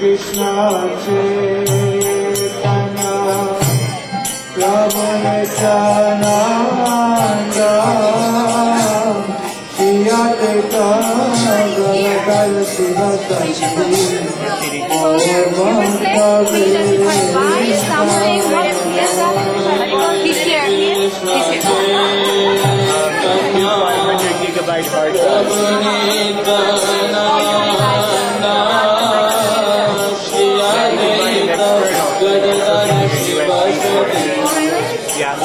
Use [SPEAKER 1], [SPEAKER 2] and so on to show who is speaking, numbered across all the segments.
[SPEAKER 1] Krishna Chaitanya Prabhu Nityananda Shri Advaita Gadadhara Sivasati
[SPEAKER 2] Gigabyte hard drive. Yeah.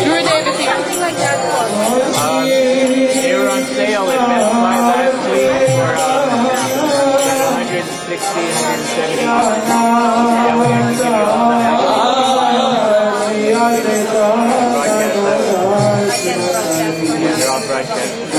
[SPEAKER 3] Gurudeva, is something like that?
[SPEAKER 2] They were on sale at Best Buy last week for 160 and 170. Yeah, we're going to give you all that. Yeah, they're all broadcast.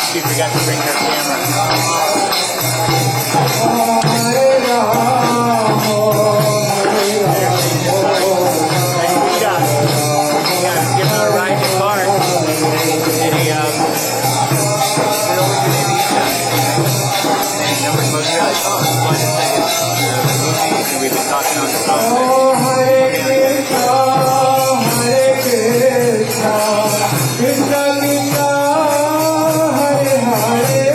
[SPEAKER 2] She forgot to bring her give her a ride in the car. And he numbers most really and we've been talking on the phone.
[SPEAKER 1] Hare Krishna, Hare Krishna, Krishna Krishna, Hare Hare.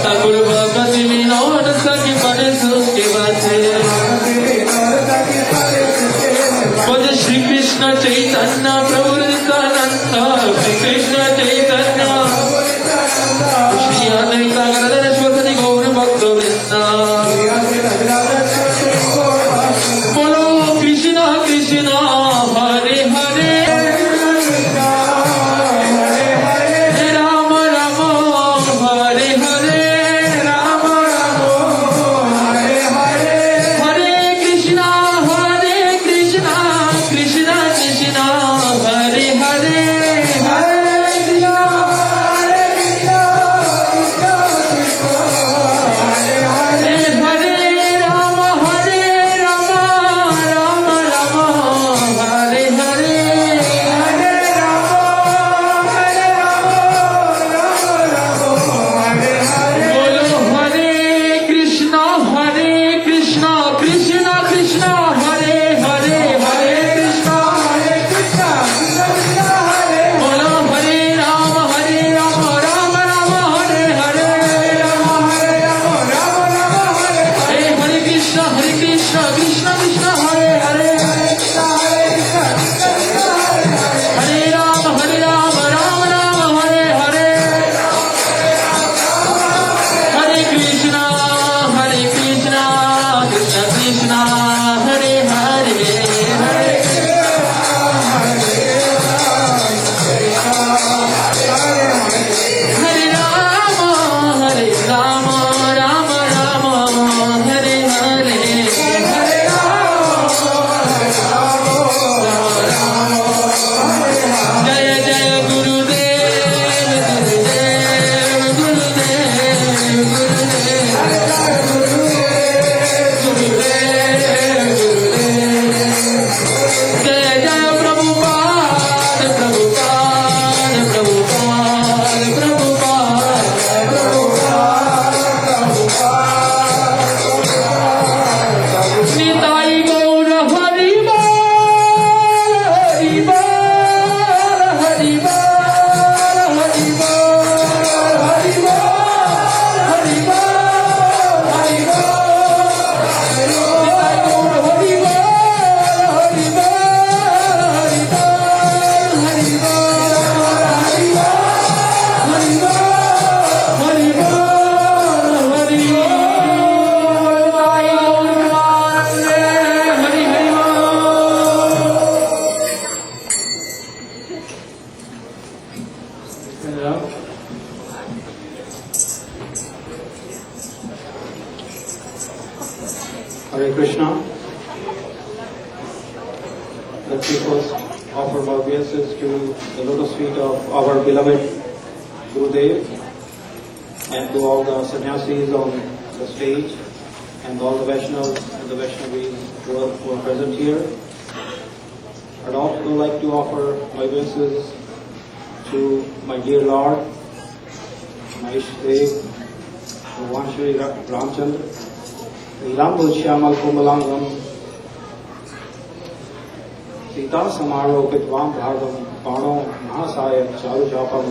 [SPEAKER 3] Thakur भगत विनोद सखी बड़े सुख के बाते बोले श्री कृष्ण चैतन्य प्रभु नित्यानंद श्री कृष्ण चैतन्य श्री अद्वैत गदाधर श्रीवासादि गौर भक्त वृंद बोलो Krishna Krishna Hare Hare
[SPEAKER 4] Hare Krishna. Let me first offer my obeisances to the lotus feet of our beloved Gurudeva and to all the sannyasis on the stage and all the Vaishnavas and the Vaishnavis who are present here. I'd also like to offer my obeisances to my dear Lord, my Ishdev, Bhagwan Shri Ramchandra, Ilambul Shyamal Kumalangam, Sita Samaro Pitvam Bhagam, Pano Mahasaya Charu Japam,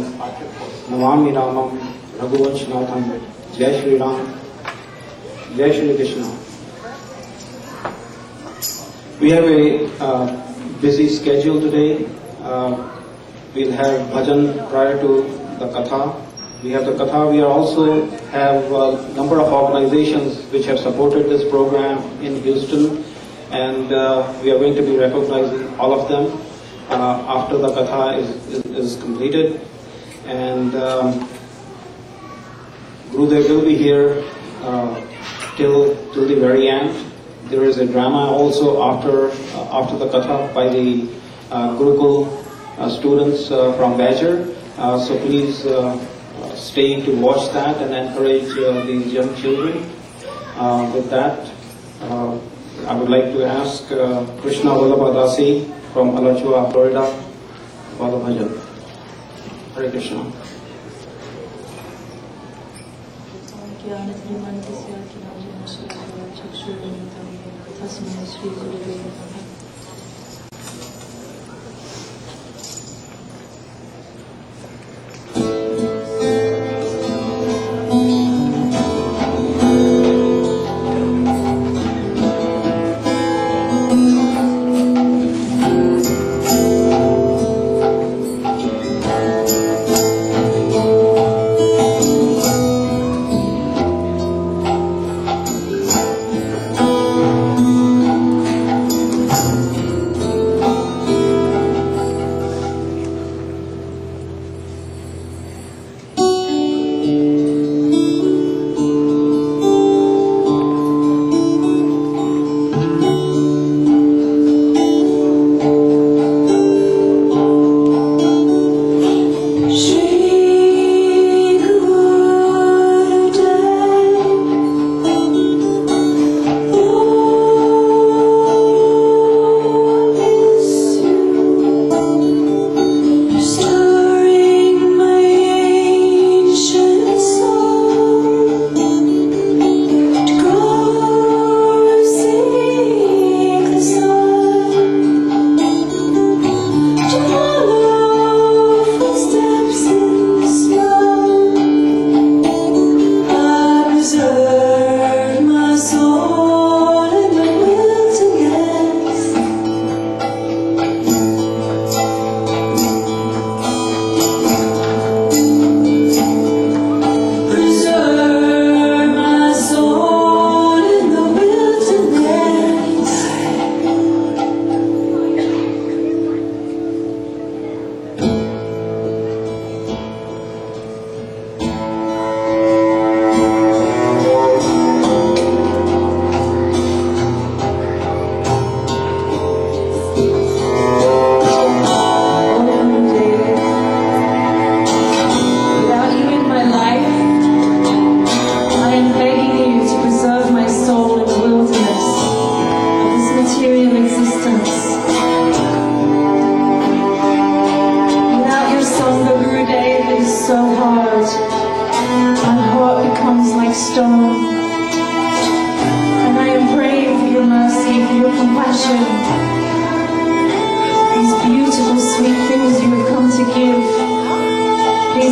[SPEAKER 4] Namami Ramam, Raghuvansh Natham, Jai Shri Ram, Jai Shri Krishna. We have a busy schedule today. We'll have bhajan prior to the katha. We have the katha. We also have a number of organizations which have supported this program in Houston, and we are going to be recognizing all of them after the katha is completed. And Gurudev will be here till the very end. There is a drama also after the katha by the Gurukul students from Badger. So please stay to watch that and encourage these young children. With that, I would like to ask Krishna Vallabhadasi from Alachua, Florida, for the bhajan. Hare Krishna.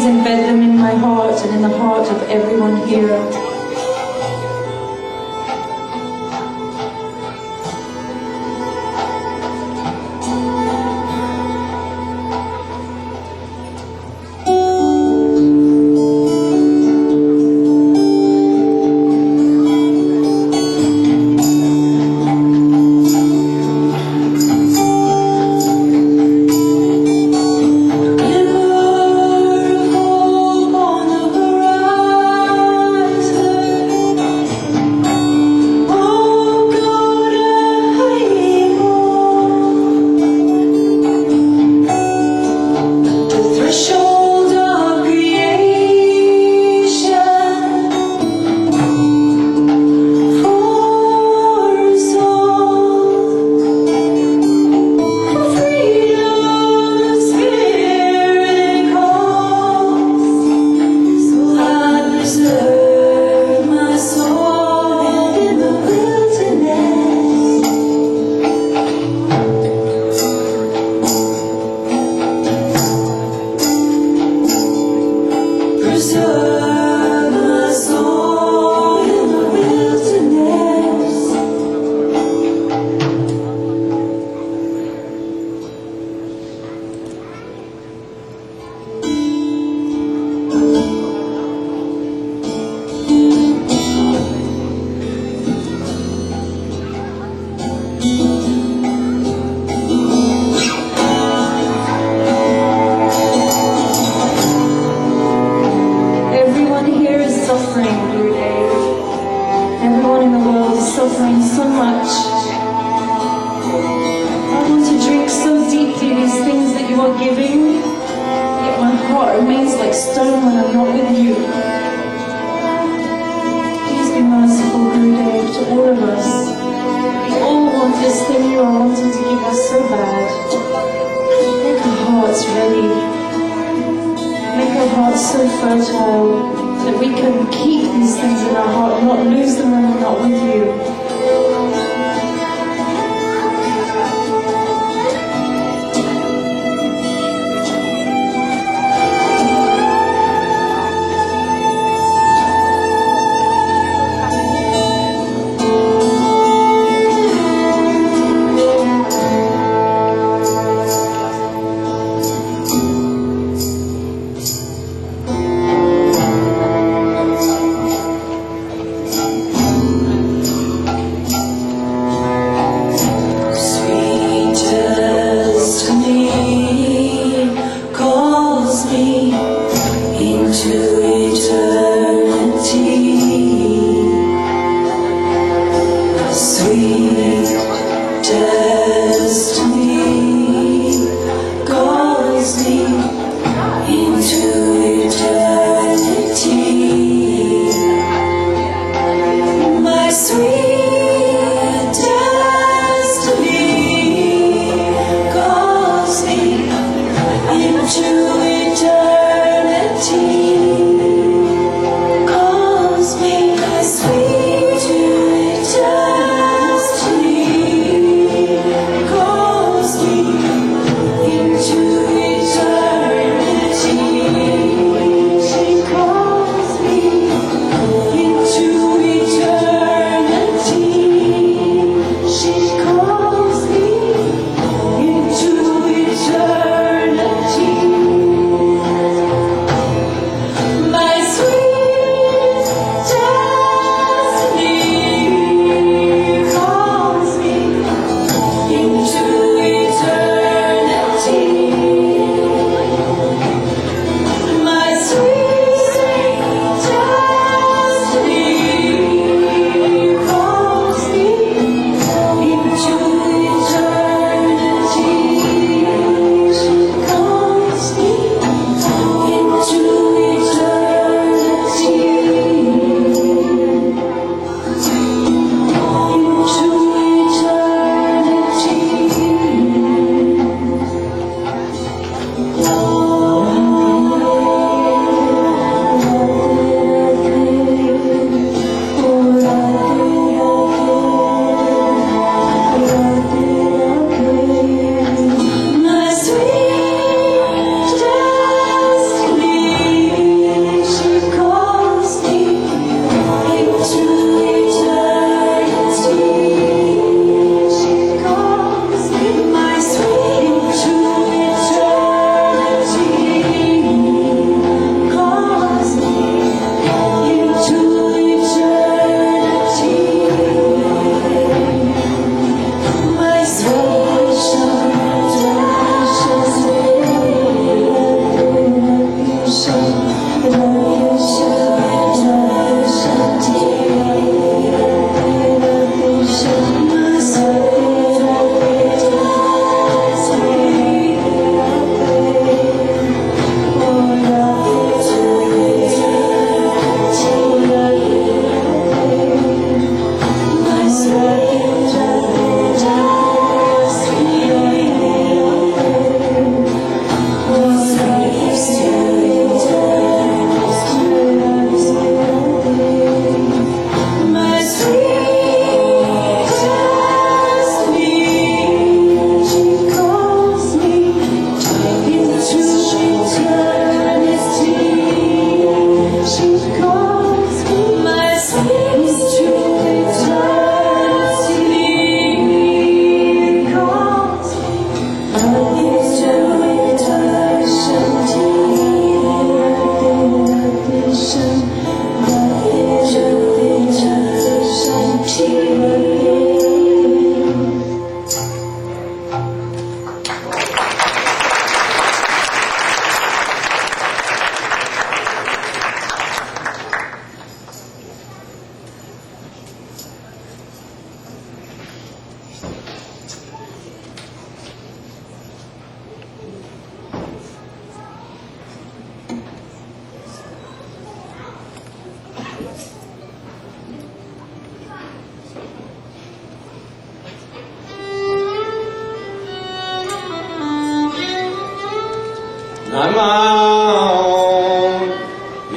[SPEAKER 5] Please embed them in my heart and in the heart of everyone here.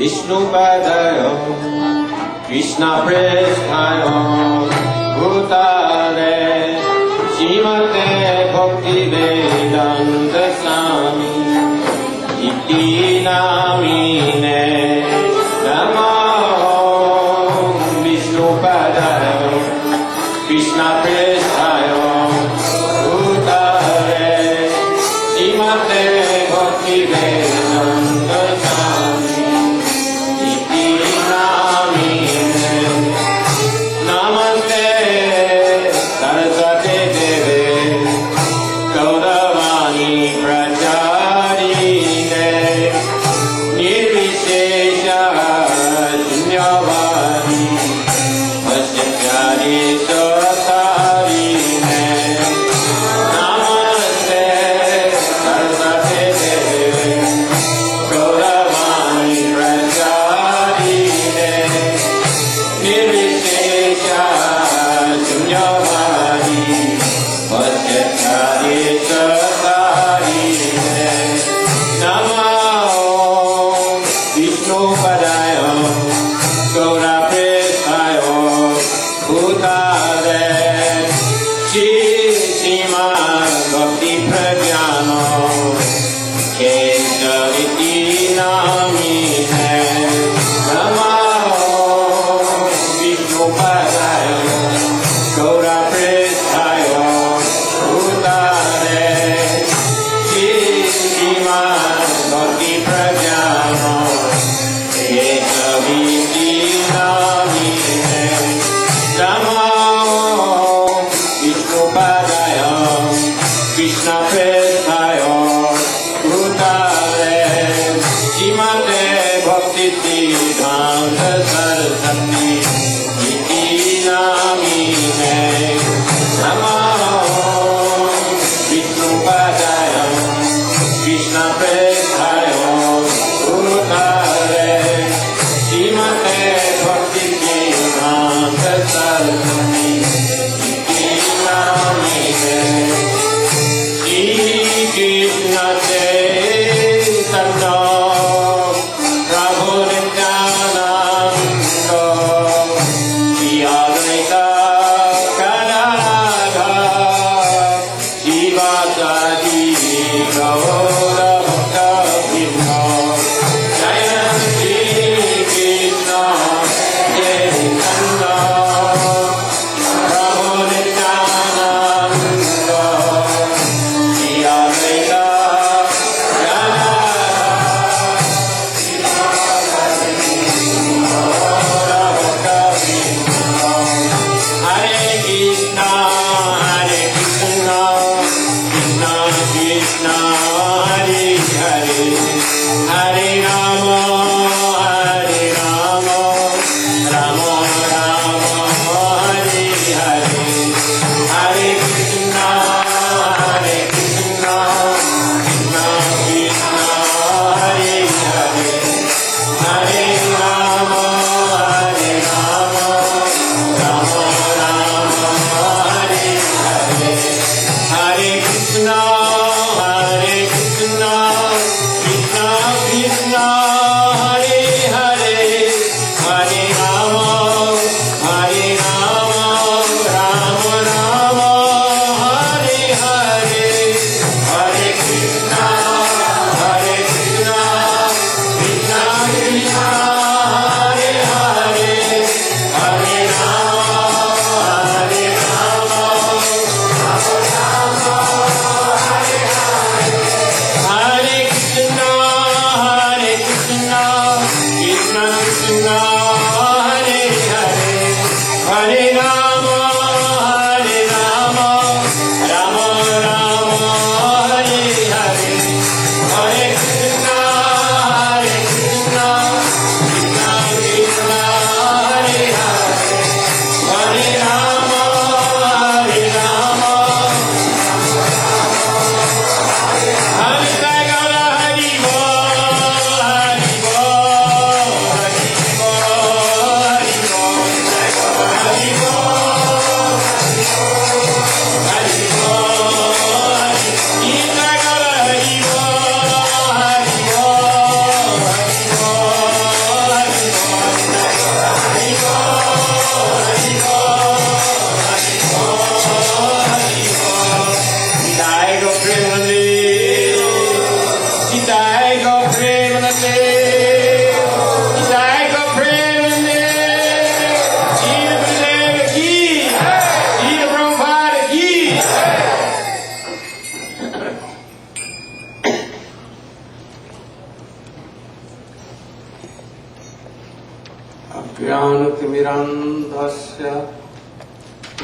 [SPEAKER 1] Vishnupadaya Krishna Prestaya Bhutale Srimate Bhakti Vedanta Swami Iti Namine Namo Vishnupadaya Krishna Prestaya Bhutale Srimate Bhakti Vedanta Swami Namaste Saraswati Deve Gauravani Pracharine Nirvishesha Shunyavani Vasyakyari Satarine Namaste Saraswati Deve Gauravani Pracharine Nirvishesha Shunyavani Vasyakyari Satarine Namo Vishnupadaya Gaura Prestaya Bhutale Srimad Bhakti Pragyano Kesariti Namine Namo Vishnupadaya Gaura Prestaya Bhutale Srimad Bhakti Pragyano Kesariti Namine Namo Vishnupadaya Krishna Prestaya Bhutale Srimate Bhakti Siddhanta Saraswati Iti Namine Namo Vishnupadaya Krishna Prestaya Bhutale Srimate Bhakti Siddhanta Saraswati Iti Namine Shri Krishna Chaitanya Prabhu Nityananda Krishna Krishna Hare Hare Hare Rama Rama Rama Hare Hare Hare Krishna Krishna Krishna Hare Hare Hare Rama Hare Gaura Hari Bol Hari Bol Hari Bol Hari Bol Hari Bol Gita Gaura Hari Bol Hari Bol Hari Jai Go Premanande Jai Go Premanande Jai Go Premanande Jai Gurudeva ki Jai Prabhupada ki
[SPEAKER 6] अज्ञानतिमिरान्धस्य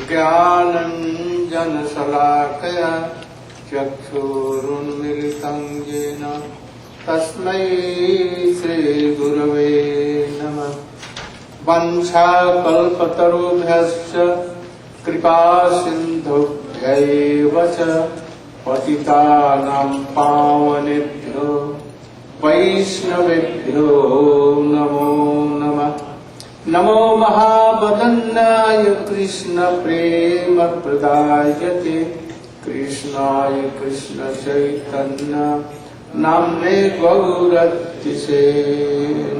[SPEAKER 6] ज्ञानञ्जनशलाकया चक्षुरुन्मिलितं येन तस्मै श्रीगुरवे नमः। वंशाकल्पतरुभ्यश्च कृपासिन्धुभ्यैव च पतितानां पावनेभ्यो वैष्णवेभ्यो नमो नमः। नमो महावदन्नाय कृष्ण प्रेम प्रदायते कृष्णाय कृष्ण चैतन्य नाम्ने गौरतिसे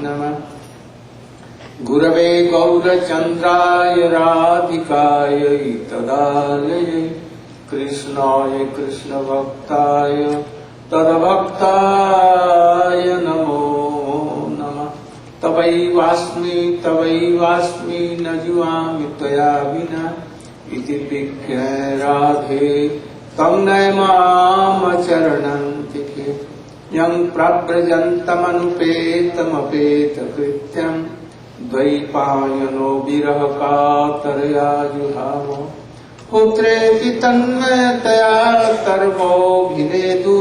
[SPEAKER 6] नमः। गुरवे गौरचन्द्राय राधिकाय तदालये कृष्णाय कृष्णभक्ताय तद्भक्ताय नमो नमः। तवैवास्मि न जीवामि त्वया विना इति विज्ञ राधे तं नयमामचरणन्तिके यं प्रव्रजन्तमनुपेतमपेतकृत्यं द्वैपायनो विरहकातरया जुहावो पुत्रेति तन्मयतया सर्वोऽभिनेदु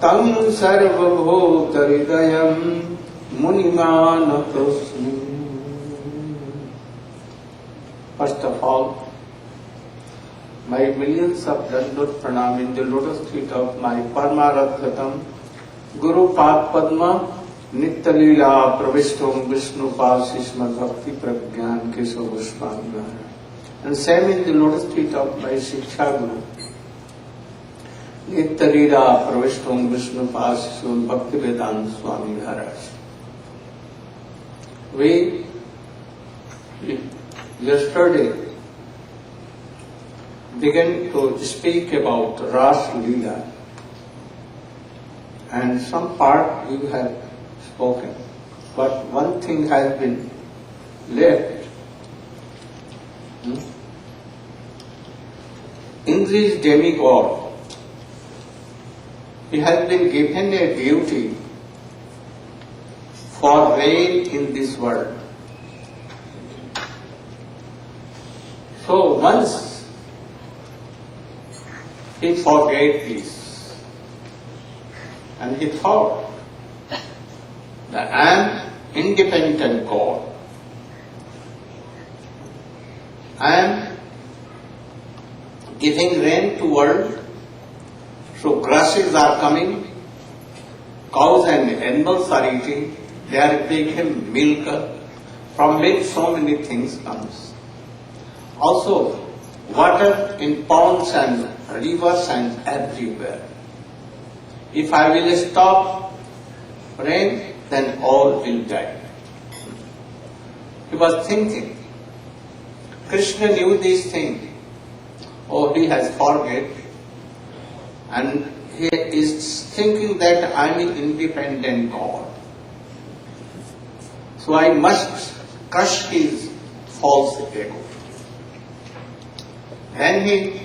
[SPEAKER 6] तं सर्वभूतहृदयं मुनिमानतोऽस्मि। First of all, my millions of dandot pranam in the lotus feet of my Paramaradhatam Guru Pad Padma Nitya Leela Pravishtom Vishnu Pasishma Bhakti Pragyan Keshav Goswami Maharaja, and same in the lotus feet of my Shiksha Guru Nitya Leela Pravishtom Vishnu Pasishma Bhakti Vedanta Swami Maharaja. We yesterday began to speak about Ras Leela, and some part you have spoken, but one thing has been left. In this demigod, he has been given a duty for reign in this world. So once he forgot this, and he thought that I am independent God. I am giving rain to world, so grasses are coming, cows and animals are eating, they are making milk, from milk so many things comes. Also, water in ponds and rivers and everywhere. If I will stop rain, then all will die. He was thinking. Krishna knew these things. Oh, he has forget. And he is thinking that I am an independent God. So I must crush his false ego. Then he,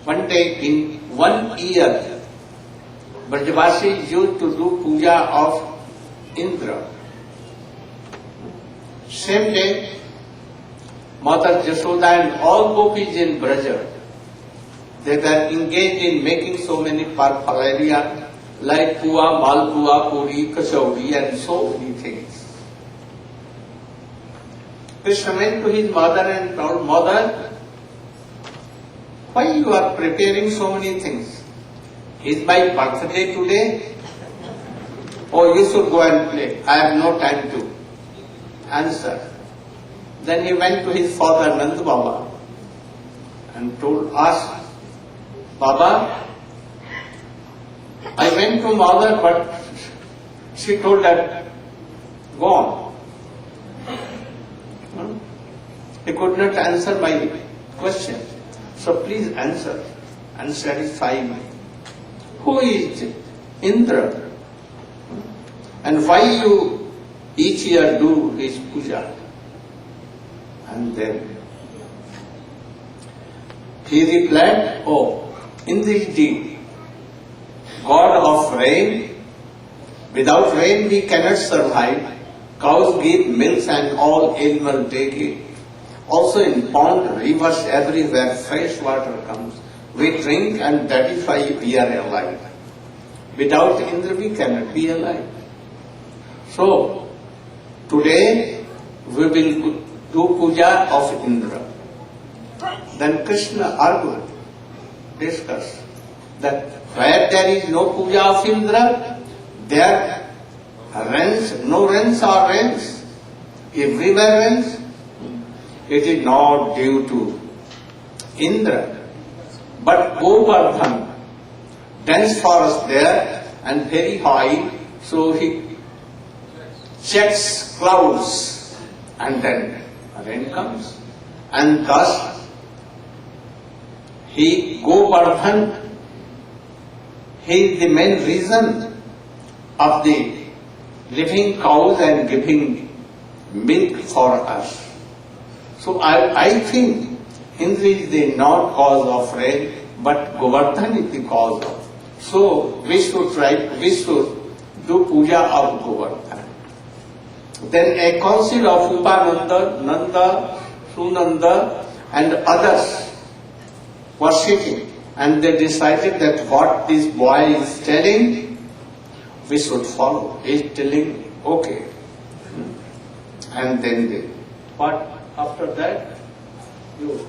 [SPEAKER 6] one day in 1 year, Brajavasis used to do puja of Indra. Same day, Mother Jashoda and all gopis in Braja, they were engaged in making so many paraphernalia like puwa, malpua, puri, kachauri and so many things. Krishna went to his mother and told, Mother, why you are preparing so many things? Is my birthday today? Oh, you should go and play. I have no time to answer. Then he went to his father Nanda Baba and told us, Baba, I went to mother but she told that, go on. He could not answer my question. So please answer and satisfy me. Who is Indra? And why you each year do his puja? And then he replied, oh, in this deed, God of rain, without rain we cannot survive. Cows give milk and all animals take it. Also in pond, rivers, everywhere fresh water comes. We drink and that is why we are alive. Without Indra we cannot be alive. So, today we will do puja of Indra. Then Krishna argued, discussed that where there is no puja of Indra, there rains, no rains or rains. Everywhere rains. It is not due to Indra, but Govardhan, dense forest there and very high, so he checks clouds and then rain comes. And thus, Govardhan, he is the main reason of the living cows and giving milk for us. So I think Indra is the not cause of rain, but Govardhan is the cause of. So we should do puja of Govardhan. Then a council of Upananda, Nanda, Sunanda and others were sitting and they decided that what this boy is telling, we should follow. He is telling, okay. And then what after that? You.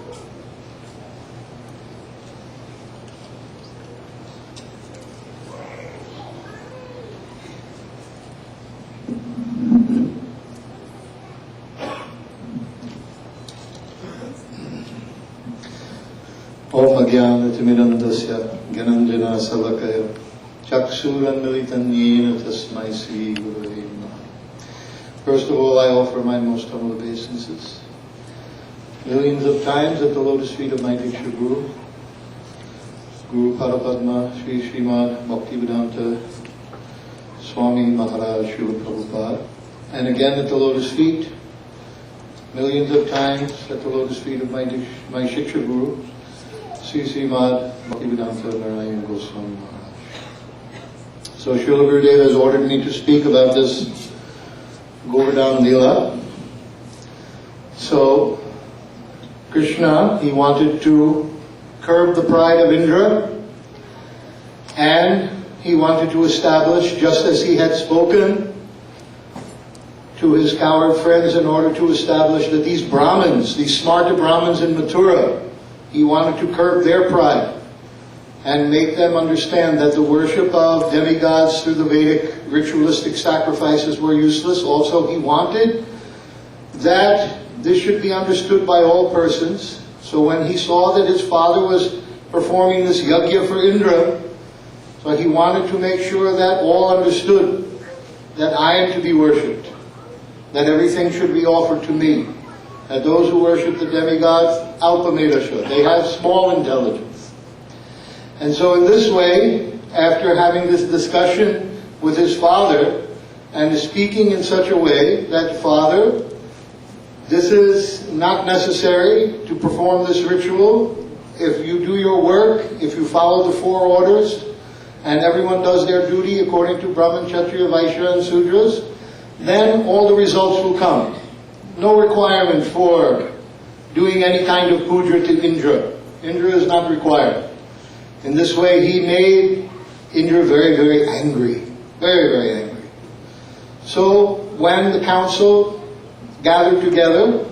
[SPEAKER 7] Om Ajnanatimidandasya Gyananjana Savakaya Chaksuranmilitanjena Tasmai Sri Gurave Namaha. First of all, I offer my most humble obeisances. Millions of times at the lotus feet of my Diksha Guru, Guru Parapadma, Sri Srimad Bhaktivedanta Swami Maharaj Srila Prabhupada, and again at the lotus feet, millions of times at the lotus feet of my Shiksha Guru, Sri Srimad Bhaktivedanta Narayana Goswami Maharaja. So Srila Gurudeva has ordered me to speak about this Govardhan Leela. So Krishna, he wanted to curb the pride of Indra, and he wanted to establish, just as he had spoken to his coward friends in order to establish that these Brahmins, these smarta Brahmins in Mathura, he wanted to curb their pride and make them understand that the worship of demigods through the Vedic ritualistic sacrifices were useless. Also, he wanted that this should be understood by all persons. So when he saw that his father was performing this yajna for Indra, so he wanted to make sure that all understood that I am to be worshipped, that everything should be offered to me. That those who worship the demigods, alpamedasha, they have small intelligence. And so in this way, after having this discussion with his father, and speaking in such a way that, Father, this is not necessary to perform this ritual. If you do your work, if you follow the 4 orders, and everyone does their duty according to Brahman, Kshatriya, Vaishya and Sudras, then all the results will come. no requirement for doing any kind of puja to Indra. Indra is not required. In this way, he made Indra very, very angry. Very, very angry. So, when the council gathered together,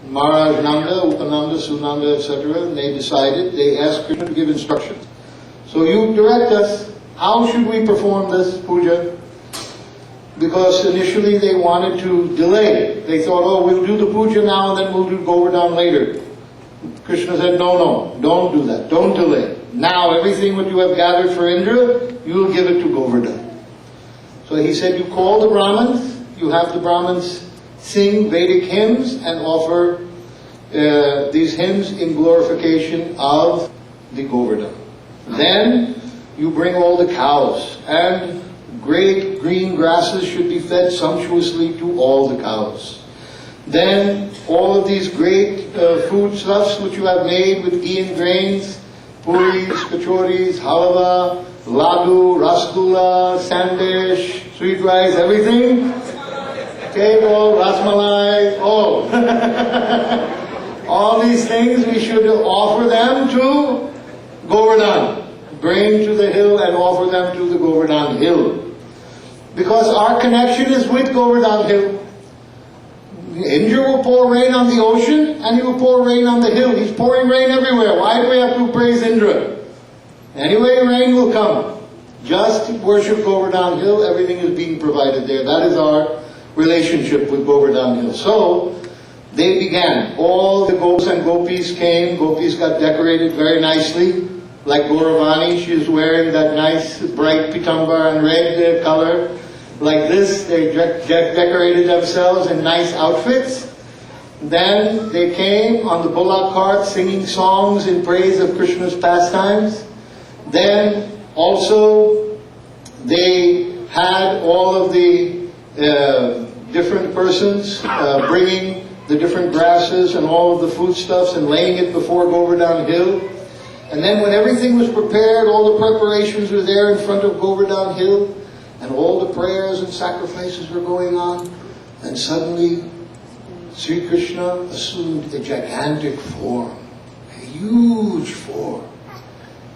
[SPEAKER 7] Maharaj Nanda, Upananda, Sunanda, etc., and they asked Krishna to give instructions. So you direct us, how should we perform this puja? Because initially they wanted to delay. They thought, oh, we'll do the puja now and then we'll do Govardhan later. Krishna said, no, don't do that. Don't delay. Now everything what you have gathered for Indra, you will give it to Govardhan. So he said, you call the Brahmins, you have the Brahmins sing Vedic hymns and offer these hymns in glorification of the Govardhan. Then you bring all the cows, and great green grasses should be fed sumptuously to all the cows. Then all of these great foodstuffs which you have made with ghee and grains, puris, kachoris, halwa, laddu, rasgulla, sandesh, sweet rice, everything. Okay, all rasmalai, all. All these things we should offer them to Govardhan. Bring to the hill and offer them to the Govardhan hill. Because our connection is with Govardhan hill. Indra will pour rain on the ocean and he will pour rain on the hill. He's pouring rain everywhere. Why do we have to praise Indra? Anyway, rain will come. Just worship Govardhan hill, everything is being provided there. That is our relationship with Govardhan hill. So, they began. All the gopis and gopis came. Gopis got decorated very nicely. Like Gauravani, she is wearing that nice bright pitambar and red color. Like this, they decorated themselves in nice outfits. Then they came on the bullock cart singing songs in praise of Krishna's pastimes. Then also they had all of the different persons bringing the different grasses and all of the foodstuffs and laying it before Govardhan hill. And then when everything was prepared, all the preparations were there in front of Govardhan hill, and all the prayers and sacrifices were going on, and suddenly Sri Krishna assumed a gigantic form, a huge form,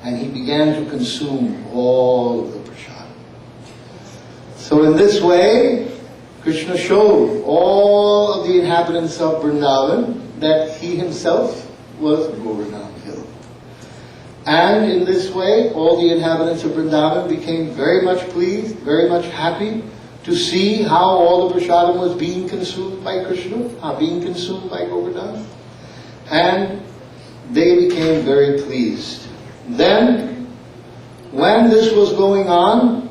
[SPEAKER 7] and he began to consume all of the prasad. So in this way, Krishna showed all of the inhabitants of Vrindavan that he himself was Govardhan hill. And in this way, all the inhabitants of Vrindavan became very much pleased, very much happy to see how all the prasadam was being consumed by Krishna, being consumed by Govardhan. And they became very pleased. Then, when this was going on,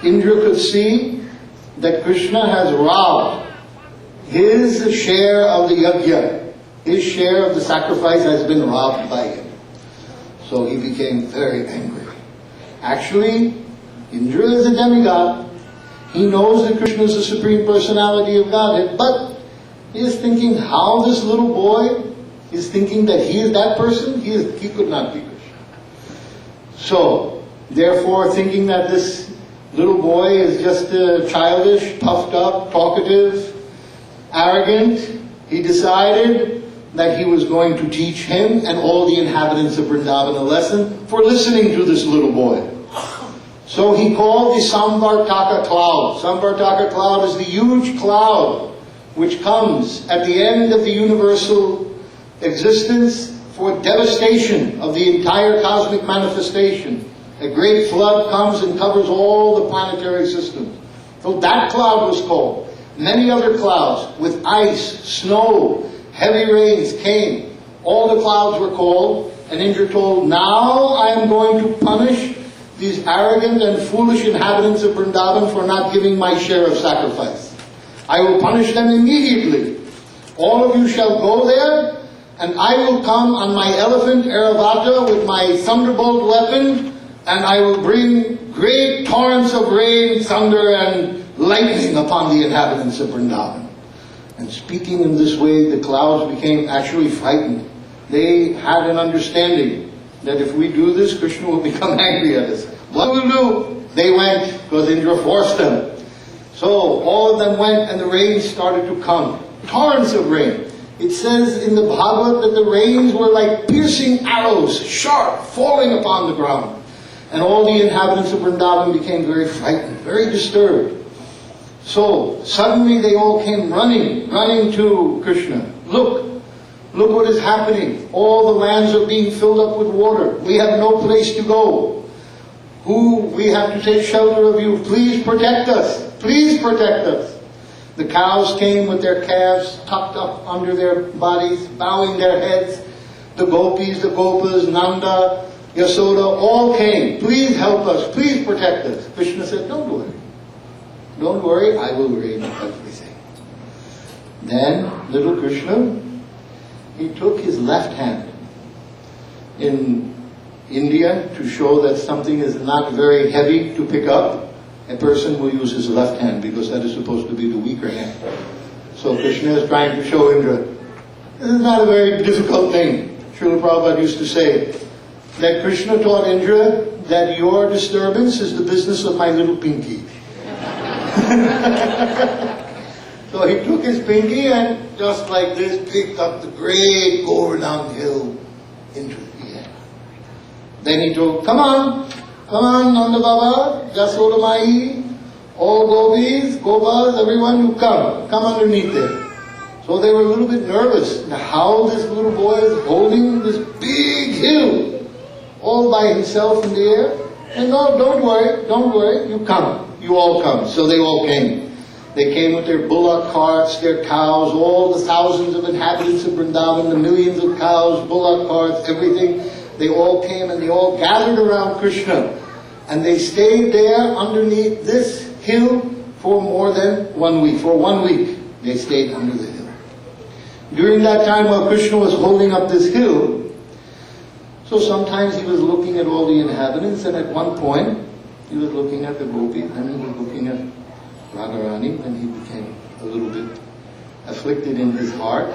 [SPEAKER 7] Indra could see that Krishna has robbed his share of the yajna. His share of the sacrifice has been robbed by him. So he became very angry. Actually, Indra is a demigod. He knows that Krishna is the Supreme Personality of Godhead, but he is thinking how this little boy is thinking that he is that person. He could not be Krishna. So, therefore, thinking that this little boy is just childish, puffed up, talkative, arrogant, he decided that he was going to teach him and all the inhabitants of Vrindavan a lesson for listening to this little boy. So he called the Samvartaka cloud. Samvartaka cloud is the huge cloud which comes at the end of the universal existence for devastation of the entire cosmic manifestation. A great flood comes and covers all the planetary systems. So that cloud was called. Many other clouds with ice, snow, heavy rains came. All the clouds were called, and Indra told, now I am going to punish these arrogant and foolish inhabitants of Vrindavan for not giving my share of sacrifice. I will punish them immediately. All of you shall go there, and I will come on my elephant Airavata with my thunderbolt weapon, and I will bring great torrents of rain, thunder, and lightning upon the inhabitants of Vrindavan. And speaking in this way, the clouds became actually frightened. They had an understanding that if we do this, Krishna will become angry at us. What will we do? They went, because Indra forced them. So all of them went, and the rain started to come. torrents of rain. It says in the Bhagavad that the rains were like piercing arrows, sharp, falling upon the ground. And all the inhabitants of Vrindavan became very frightened, very disturbed. So suddenly they all came running to Krishna. Look what is happening. All the lands are being filled up with water. We have no place to go. We have to take shelter of you. Please protect us. Please protect us. The cows came with their calves tucked up under their bodies, bowing their heads. The gopis, the gopas, Nanda, Yasoda, all came. Please help us. Please protect us. Krishna said, don't worry. Don't worry, I will arrange everything. Then, little Krishna, he took his left hand. In India, to show that something is not very heavy to pick up, a person will use his left hand because that is supposed to be the weaker hand. So Krishna is trying to show Indra, this is not a very difficult thing. Srila Prabhupada used to say that Krishna taught Indra that your disturbance is the business of my little pinky. So he took his pinky and just like this picked up the great Govardhan hill into the air. Then he told, come on, Nanda Baba, Yasoda Mai, all gopis, gopas, everyone, you come underneath there. So they were a little bit nervous. How this little boy is holding this big hill all by himself in the air. And no, don't worry, you all come. So they all came. They came with their bullock carts, their cows, all the thousands of inhabitants of Vrindavan, the millions of cows, bullock carts, everything. They all came and they all gathered around Krishna. And they stayed there underneath this hill for more than 1 week. For 1 week, they stayed under the hill. During that time while Krishna was holding up this hill, so sometimes he was looking at all the inhabitants, and at one point, he was looking at the gopis, and he was looking at Radharani, and he became a little bit afflicted in his heart.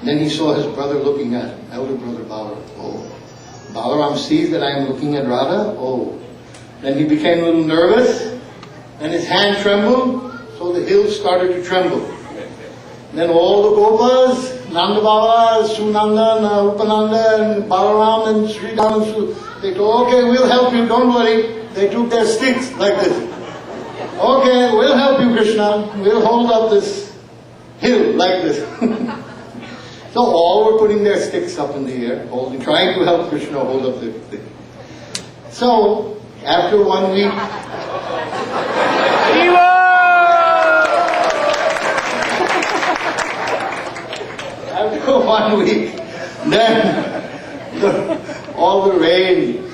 [SPEAKER 7] Then he saw his brother looking at him, elder brother Balaram. Oh, Balaram sees that I am looking at Radha. Oh. Then he became a little nervous, and his hand trembled, so the hill started to tremble. Then all the gopas, Nanda Baba, Sunanda, Upananda, and Balaram, and Sri Ram, they told, okay, we'll help you, don't worry. They took their sticks like this. Okay, we'll help you, Krishna. We'll hold up this hill like this. So all were putting their sticks up in the air, trying to help Krishna hold up the thing. So, after 1 week, after 1 week, then all the rain,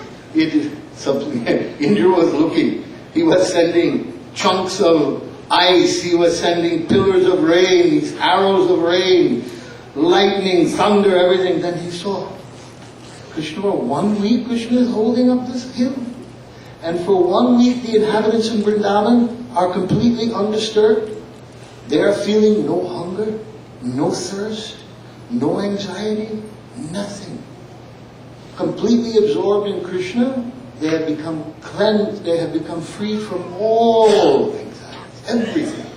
[SPEAKER 7] Indra was looking. He was sending chunks of ice, he was sending pillars of rain, these arrows of rain, lightning, thunder, everything. Then he saw Krishna, for 1 week Krishna is holding up this hill. And for 1 week the inhabitants in Vrindavan are completely undisturbed. They are feeling no hunger, no thirst, no anxiety, nothing. Completely absorbed in Krishna, they have become cleansed, they have become free from all anxieties, everything.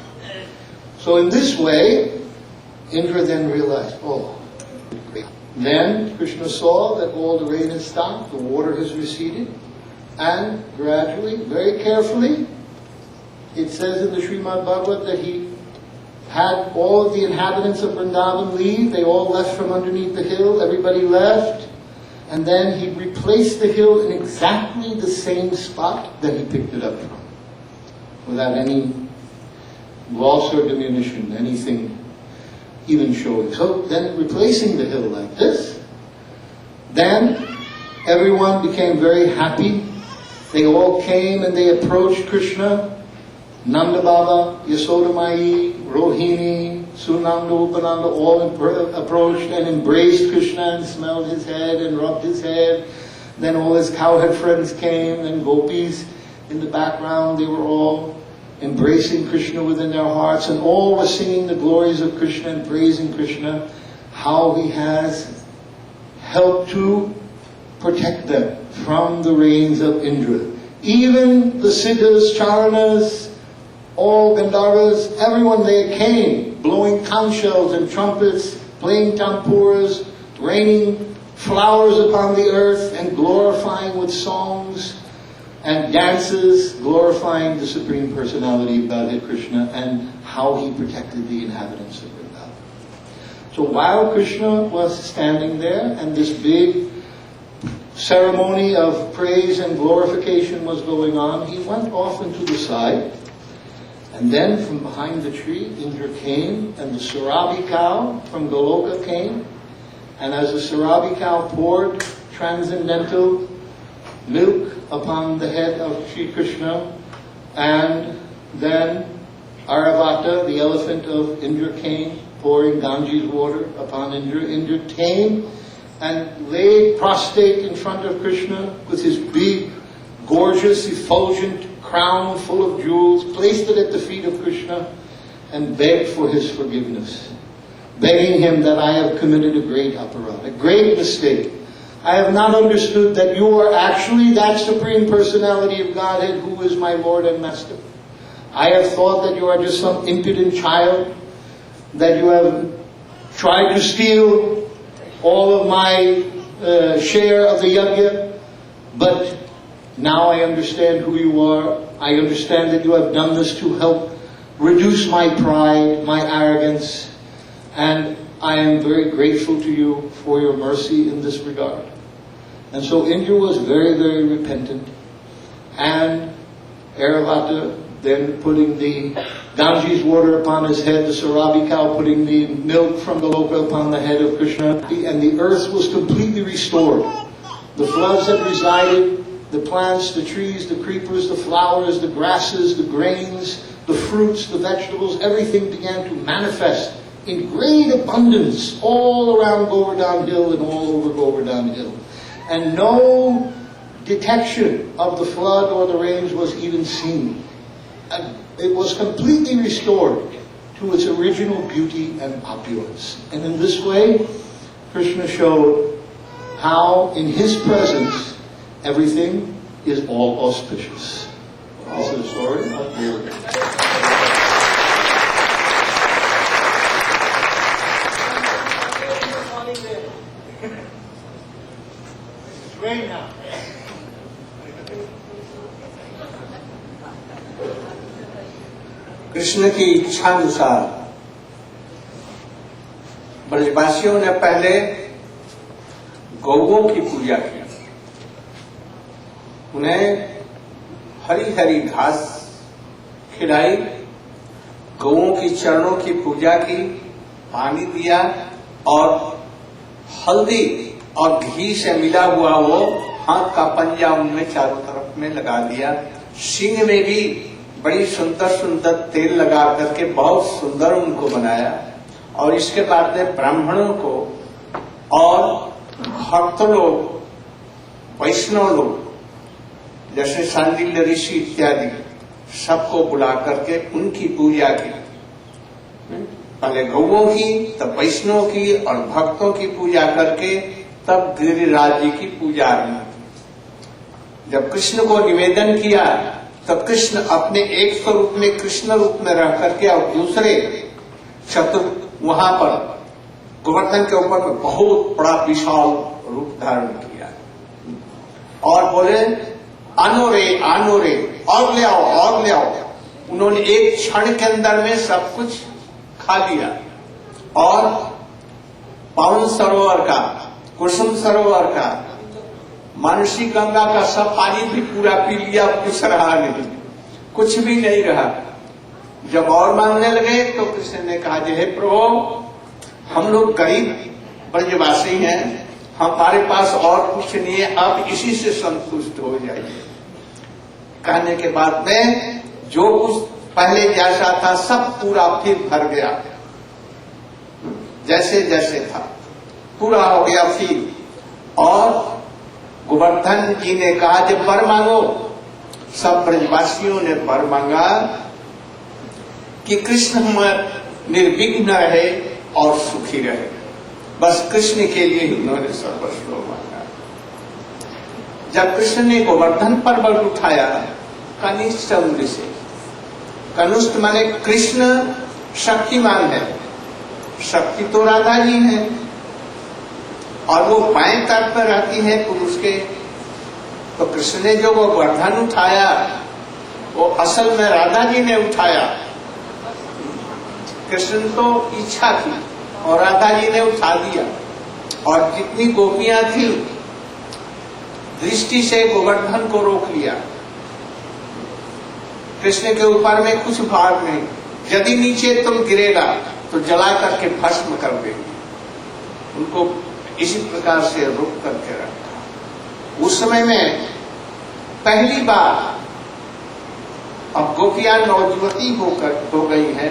[SPEAKER 7] So in this way, Indra then realized, oh, great. Then Krishna saw that all the rain has stopped, the water has receded, and gradually, very carefully, it says in the Srimad Bhagavad that he had all of the inhabitants of Vrindavan leave. They all left from underneath the hill, everybody left, and then he replaced the hill in exactly the same spot that he picked it up from, without any loss or diminution, anything even showing. So then replacing the hill like this, then everyone became very happy. They all came and they approached Krishna. Nanda Baba, Yasoda Mai, Rohini, Sunanda, Upananda all approached and embraced Krishna and smelled his head and rubbed his head. Then all his cowhead friends came, and gopis in the background, they were all embracing Krishna within their hearts, and all were singing the glories of Krishna and praising Krishna, how he has helped to protect them from the rains of Indra. Even the Siddhas, Charanas, all Gandharvas, everyone there came, blowing conch shells and trumpets, playing tampuras, raining flowers upon the earth, and glorifying with songs and dances, glorifying the Supreme Personality of Godhead Krishna and how he protected the inhabitants of Vrindavan. So while Krishna was standing there and this big ceremony of praise and glorification was going on, he went off into the side. And then from behind the tree, Indra came, and the Surabi cow from Goloka came. And as the Surabi cow poured transcendental milk upon the head of Sri Krishna, and then Aravata, the elephant of Indra, came, pouring Ganges water upon Indra. Indra came and laid prostrate in front of Krishna with his big, gorgeous, effulgent crown full of jewels, placed it at the feet of Krishna, and begged for his forgiveness, begging him that I have committed a great aparadha, a great mistake. I have not understood that you are actually that Supreme Personality of Godhead who is my Lord and Master. I have thought that you are just some impudent child, that you have tried to steal all of my share of the yajna, but now I understand who you are. I understand that you have done this to help reduce my pride, my arrogance, and I am very grateful to you for your mercy in this regard. And so Indra was very, very repentant, and Airavata then putting the Ganges water upon his head, the Surabi cow putting the milk from the Loka upon the head of Krishna, and the earth was completely restored. The floods had resided, the plants, the trees, the creepers, the flowers, the grasses, the grains, the fruits, the vegetables, everything began to manifest in great abundance all around Govardhan Hill and all over Govardhan Hill. And no detection of the flood or the rains was even seen. It was completely restored to its original beauty and opulence. And in this way, Krishna showed how in his presence everything is all auspicious. This is the story of Gurudeva. Rain now.
[SPEAKER 6] Krishna की इच्छा अनुसार ब्रजवासियों ने पहले गौओं की पूजा की, उन्हें हरी हरी घास खिलाई, गौओं की चरणों की पूजा की, पानी दिया और हल्दी और घी से मिला हुआ वो हाथ का पंजा उनमें चारों तरफ में लगा दिया। सिंह में भी बड़ी सुंदर सुंदर तेल लगा करके बहुत सुंदर उनको बनाया। और इसके बाद में ब्राह्मणों को और भक्त लोग, वैष्णव लोग जैसे सांडिल्य ऋषि इत्यादि सबको बुला करके उनकी पूजा की। पहले गौओं की, तब वैष्णव की और भक्तों की पूजा करके तब गिरिराज जी की पूजा आरंभ की। जब कृष्ण को निवेदन किया तब कृष्ण अपने एक स्वरूप में कृष्ण रूप में रह करके और दूसरे वहां पर गोवर्धन के ऊपर में बहुत बड़ा विशाल रूप धारण किया और बोले आनो रे और ले आओ और ले आओ। उन्होंने एक क्षण के अंदर में सब कुछ खा लिया और पावन सरोवर का, कुसुम सरोवर का, मानसी गंगा का सब पानी भी पूरा पी लिया, कुछ रहा नहीं, कुछ भी नहीं रहा। जब और मांगने लगे तो कृष्ण ने कहा, हे प्रभु, हम लोग गरीब ब्रजवासी हैं, हमारे पास और कुछ नहीं है, आप इसी से संतुष्ट हो जाइए। कहने के बाद में जो कुछ पहले जैसा था सब पूरा फिर भर गया, जैसे जैसे था पूरा हो गया फिर। और गोवर्धन जी ने कहा, जब वर मांगो। सब ब्रजवासियों ने वर मांगा कि कृष्ण निर्विघ्न रहे और सुखी रहे। बस कृष्ण के लिए ही उन्होंने सर्वस्व मांगा। जब कृष्ण ने गोवर्धन पर्वत उठाया कनिष्ठ उम्र से, कनुष्ट माने कृष्ण शक्तिमान है, शक्ति तो राधा जी है, और वो बाएं तट पर रहती है पुरुष के। तो कृष्ण ने जो वो वर्धन उठाया वो असल में राधा जी ने उठाया। कृष्ण तो इच्छा थी और राधा जी ने उठा दिया। और जितनी गोपियां थी दृष्टि से गोवर्धन को रोक लिया। कृष्ण के ऊपर में कुछ भार नहीं, यदि नीचे तुम गिरेगा तो जला करके भस्म कर देंगे। उनको इसी प्रकार से रोक करके रखा। उस समय में पहली बार, अब गोपियां नवजुवती हो गई है,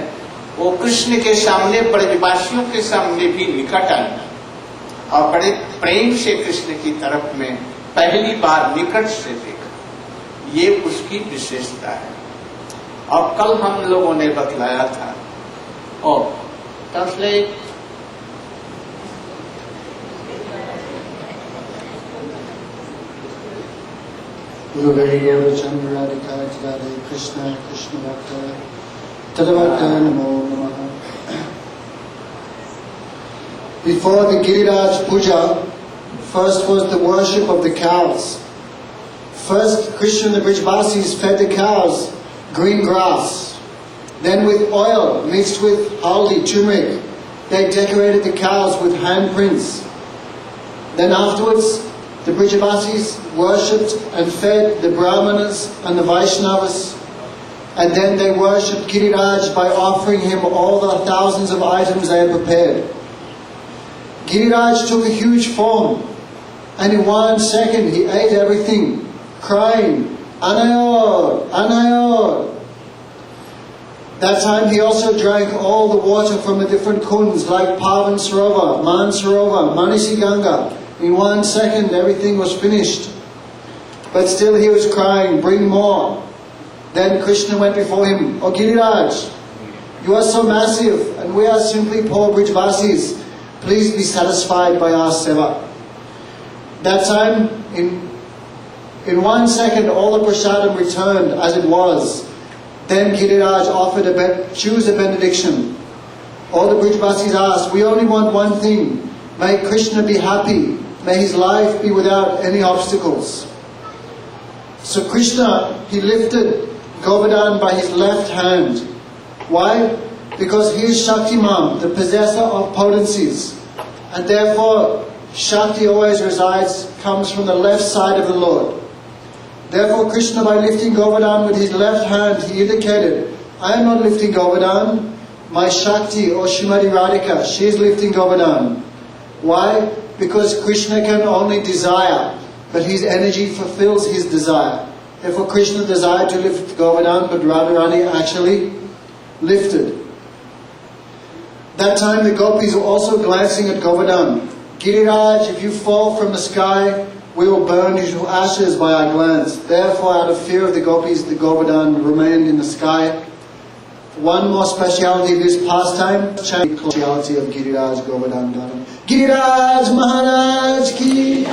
[SPEAKER 6] वो कृष्ण के सामने ब्रजवासियों के सामने भी निकट आई और बड़े प्रेम से कृष्ण की तरफ में पहली बार निकट से देखा। ये उसकी विशेषता है। अब कल हम लोगों ने बतलाया था और translate
[SPEAKER 7] Gurudeva Chandradika Hare Krishna Krishna Bhakta Tadavata Namo Namaha. Before the Giriraj Puja, first was the worship of the cows. First, Krishna and the Brijvasis fed the cows green grass. Then with oil mixed with haldi, turmeric, they decorated the cows with handprints. Then afterwards, the Brijavasis worshipped and fed the Brahmanas and the Vaishnavas, and then they worshipped Giriraj by offering him all the thousands of items they had prepared. Giriraj took a huge form, and in 1 second he ate everything, crying, Anayor, Anayor. That time he also drank all the water from the different kunds like Pavan Sarova, Man Sarova, Manisi Ganga. In 1 second everything was finished. But still he was crying, bring more. Then Krishna went before him, O Giriraj, you are so massive and we are simply poor Brijvasis. Please be satisfied by our seva. That time, in 1 second all the prasadam returned as it was. Then Giriraj offered choose a benediction. All the Brijvasis asked, we only want one thing. May Krishna be happy. May his life be without any obstacles. So Krishna, he lifted Govardhan by his left hand. Why? Because he is Shaktiman, the possessor of potencies. And therefore, Shakti always comes from the left side of the Lord. Therefore Krishna, by lifting Govardhan with his left hand, he indicated, I am not lifting Govardhan. My Shakti or Shrimati Radhika, she is lifting Govardhan. Why? Because Krishna can only desire, but his energy fulfills his desire. Therefore Krishna desired to lift Govardhan, but Radharani actually lifted. That time the gopis were also glancing at Govardhan. Giriraj, if you fall from the sky, we will burn you to ashes by our glance. Therefore, out of fear of the gopis, the Govardhan remained in the sky. One more speciality of his pastime, speciality of Giriraj Govardhan Dharan. Giriraj Maharaj ki!